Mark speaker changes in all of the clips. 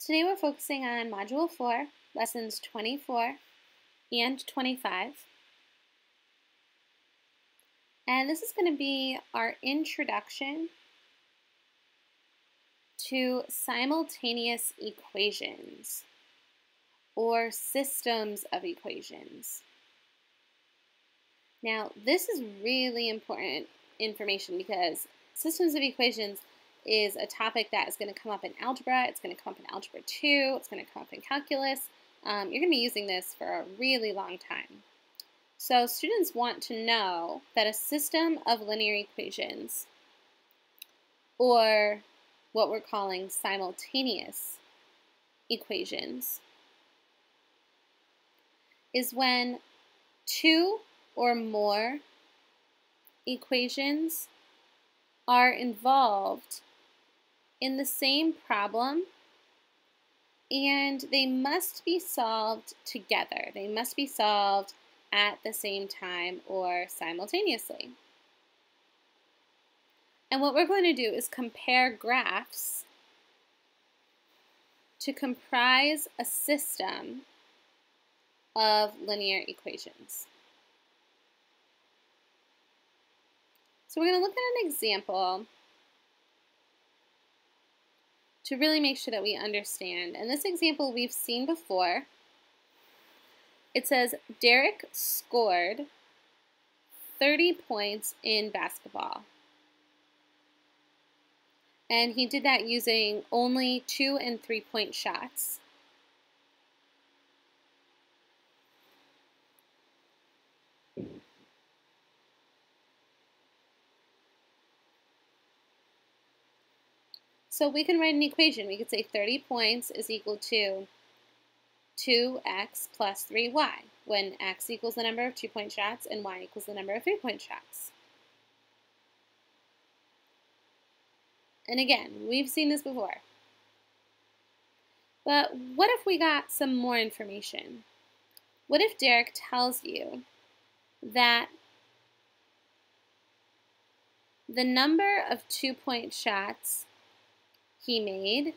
Speaker 1: Today we're focusing on Module 4, Lessons 24 and 25. And this is going to be our introduction to simultaneous equations or systems of equations. Now, this is really important information because systems of equations is a topic that is going to come up in algebra. It's going to come up in Algebra 2. It's going to come up in calculus. You're going to be using this for a really long time. So students want to know that a system of linear equations, or what we're calling simultaneous equations, is when two or more equations are involved in the same problem, and they must be solved together. They must be solved at the same time or simultaneously. And what we're going to do is compare graphs to comprise a system of linear equations. So we're going to look at an example to really make sure that we understand. And this example we've seen before. It says Derek scored 30 points in basketball. And he did that using only 2- and 3-point shots. So we can write an equation. We could say 30 points is equal to 2x plus 3y, when x equals the number of 2-point shots and y equals the number of 3-point shots. And again, we've seen this before. But what if we got some more information? What if Derek tells you that the number of 2-point shots he made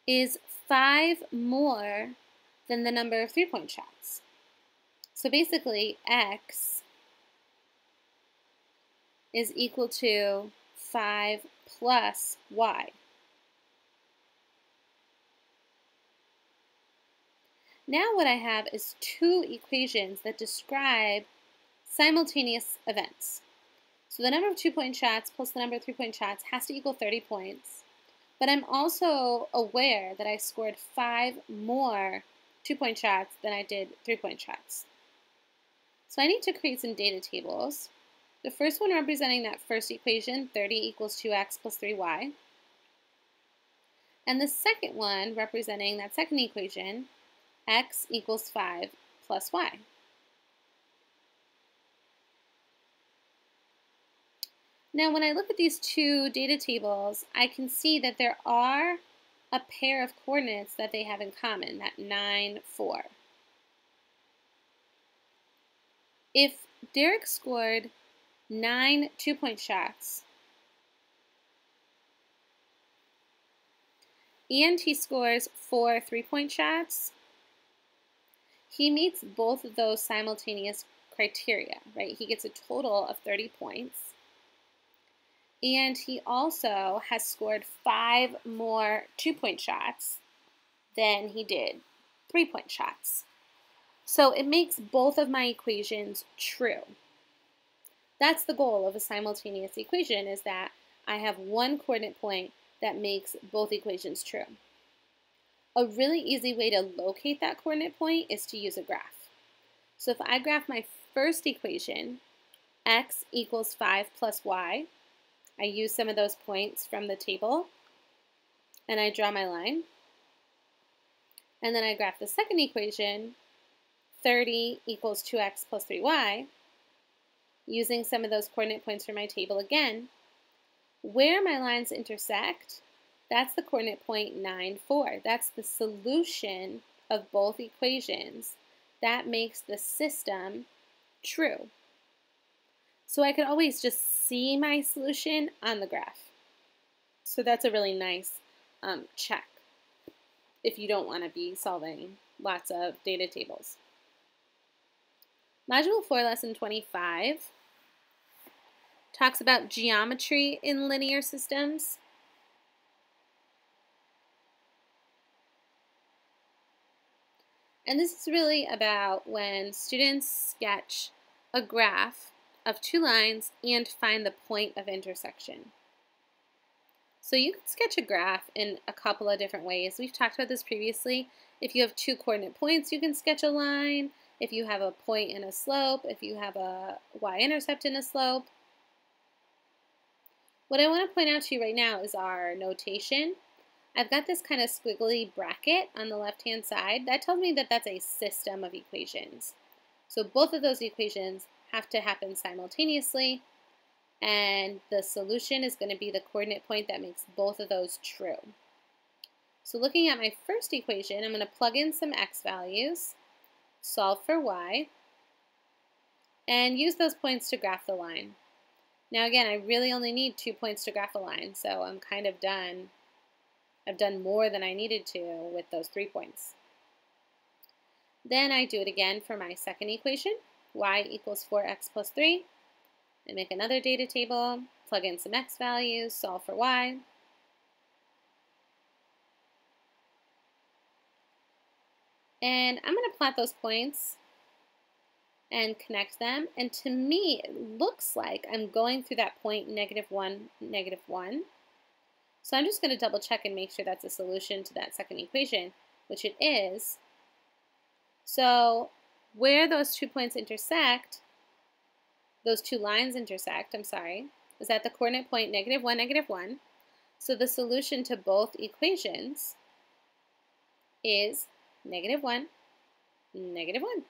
Speaker 1: is 5 more than the number of 3-point shots? So basically, x is equal to 5 plus y. Now what I have is two equations that describe simultaneous events. So the number of 2-point shots plus the number of 3-point shots has to equal 30 points. But I'm also aware that I scored 5 more 2-point shots than I did 3-point shots. So I need to create some data tables. The first one representing that first equation, 30 equals 2x plus 3y. And the second one representing that second equation, x equals 5 plus y. Now when I look at these two data tables, I can see that there are a pair of coordinates that they have in common, that 9, 4. If Derek scored 9 2-point shots and he scores 4 3-point shots, he meets both of those simultaneous criteria, right? He gets a total of 30 points. And he also has scored 5 more 2-point shots than he did 3-point shots. So it makes both of my equations true. That's the goal of a simultaneous equation, is that I have one coordinate point that makes both equations true. A really easy way to locate that coordinate point is to use a graph. So if I graph my first equation, x equals 5 plus y, I use some of those points from the table, and I draw my line. And then I graph the second equation, 30 equals 2x plus 3y, using some of those coordinate points from my table again. Where my lines intersect, that's the coordinate point 9, 4. That's the solution of both equations. That makes the system true. So I could always just see my solution on the graph. So that's a really nice check if you don't want to be solving lots of data tables. Module 4, Lesson 25, talks about geometry in linear systems. And this is really about when students sketch a graph of two lines and find the point of intersection. So you can sketch a graph in a couple of different ways. We've talked about this previously. If you have two coordinate points, you can sketch a line. If you have a point and a slope, if you have a y-intercept and a slope. What I want to point out to you right now is our notation. I've got this kind of squiggly bracket on the left-hand side. That tells me that that's a system of equations. So both of those equations have to happen simultaneously, and the solution is going to be the coordinate point that makes both of those true. So looking at my first equation, I'm going to plug in some x values, solve for y, and use those points to graph the line. Now again, I really only need 2 points to graph a line, so I'm kind of done. I've done more than I needed to with those 3 points. Then I do it again for my second equation, y equals 4x plus 3. I make another data table, plug in some x values, solve for y. And I'm going to plot those points and connect them. And to me, it looks like I'm going through that point -1, -1. So I'm just going to double check and make sure that's a solution to that second equation, which it is. So where those 2 points intersect, those 2 lines intersect, is at the coordinate point -1, -1. So the solution to both equations is -1, -1.